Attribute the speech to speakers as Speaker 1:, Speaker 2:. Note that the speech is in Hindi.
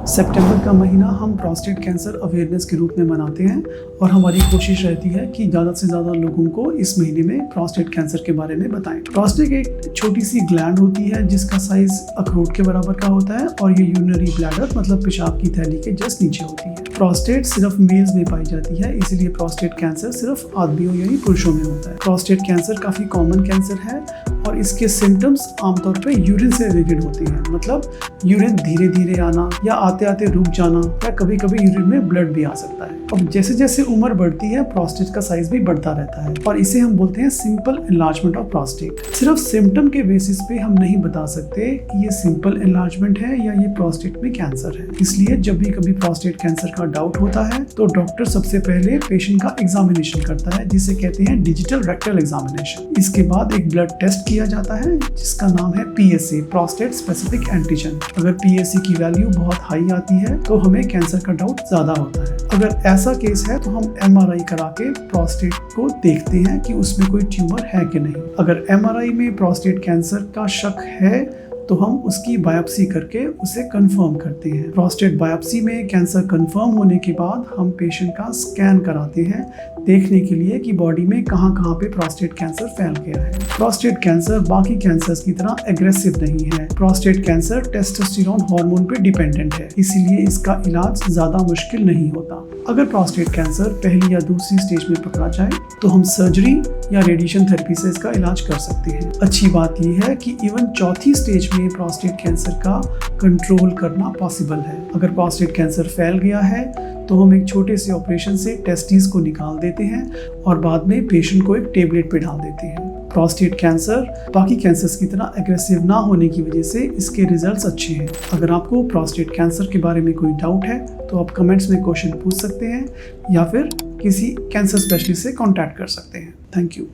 Speaker 1: सितंबर का महीना हम प्रोस्टेट कैंसर अवेयरनेस के रूप में मनाते हैं और हमारी कोशिश रहती है कि ज़्यादा से ज़्यादा लोगों को इस महीने में प्रोस्टेट कैंसर के बारे में बताएं। प्रोस्टेट एक छोटी सी ग्लैंड होती है जिसका साइज अखरोट के बराबर का होता है और ये यूरिनरी ब्लैडर मतलब पेशाब की थैली के जस्ट नीचे होती है। प्रोस्टेट सिर्फ मेल्स में पाई जाती है, इसीलिए प्रोस्टेट कैंसर सिर्फ आदमियों यानी पुरुषों में होता है। प्रोस्टेट कैंसर काफ़ी कॉमन कैंसर है और इसके सिम्टम्स आमतौर पे यूरिन से रिलेटेड होते हैं, मतलब यूरिन धीरे धीरे आना या आते आते रुक जाना या कभी कभी यूरिन में ब्लड भी आ सकता है। अब जैसे जैसे उम्र बढ़ती है प्रोस्टेट का साइज भी बढ़ता रहता है और इसे हम बोलते हैं सिंपल एनलार्जमेंट ऑफ प्रोस्टेट। सिर्फ सिम्टम के बेसिस पे हम नहीं बता सकते कि ये सिंपल एनलार्जमेंट है या ये प्रोस्टेट में कैंसर है। इसलिए जब भी कभी प्रोस्टेट कैंसर का डाउट होता है तो डॉक्टर सबसे पहले पेशेंट का एग्जामिनेशन करता है जिसे कहते हैं डिजिटल रेक्टल एग्जामिनेशन। इसके बाद एक ब्लड टेस्ट किया जाता है जिसका नाम है PSA, प्रोस्टेट स्पेसिफिक एंटीजन। अगर PSA की वैल्यू बहुत हाई आती है तो हमें कैंसर का डाउट ज्यादा होता है। अगर ऐसा केस है तो हम MRI करा के प्रोस्टेट को देखते हैं कि उसमें कोई ट्यूमर है कि नहीं। अगर MRI में प्रोस्टेट कैंसर का शक है तो हम उसकी बायोप्सी करके उसे कंफर्म करते हैं। प्रोस्टेट बायोप्सी में कैंसर कंफर्म होने के बाद हम पेशेंट का स्कैन कराते हैं देखने के लिए कि बॉडी में कहाँ कहाँ पे प्रोस्टेट कैंसर फैल गया है। प्रोस्टेट कैंसर बाकी कैंसर्स की तरह एग्रेसिव नहीं है। प्रोस्टेट कैंसर टेस्टोस्टेरोन हार्मोन पे डिपेंडेंट है, इसीलिए इसका इलाज ज्यादा मुश्किल नहीं होता। अगर प्रोस्टेट कैंसर पहली या दूसरी स्टेज में पकड़ा जाए तो हम सर्जरी या रेडिएशन थेरेपी से इसका इलाज कर सकते हैं। अच्छी बात यह है कि इवन चौथी स्टेज में प्रोस्टेट कैंसर का कंट्रोल करना पॉसिबल है। अगर प्रोस्टेट कैंसर फैल गया है तो हम एक छोटे से ऑपरेशन से टेस्टिस को निकाल देते हैं और बाद में पेशेंट को एक टेबलेट पे डाल देते हैं। प्रोस्टेट कैंसर बाकी कैंसर्स की तरह एग्रेसिव ना होने की वजह से इसके रिजल्ट्स अच्छे हैं। अगर आपको प्रोस्टेट कैंसर के बारे में कोई डाउट है तो आप कमेंट्स में क्वेश्चन पूछ सकते हैं या फिर किसी कैंसर स्पेशलिस्ट से कांटेक्ट कर सकते हैं। Thank you.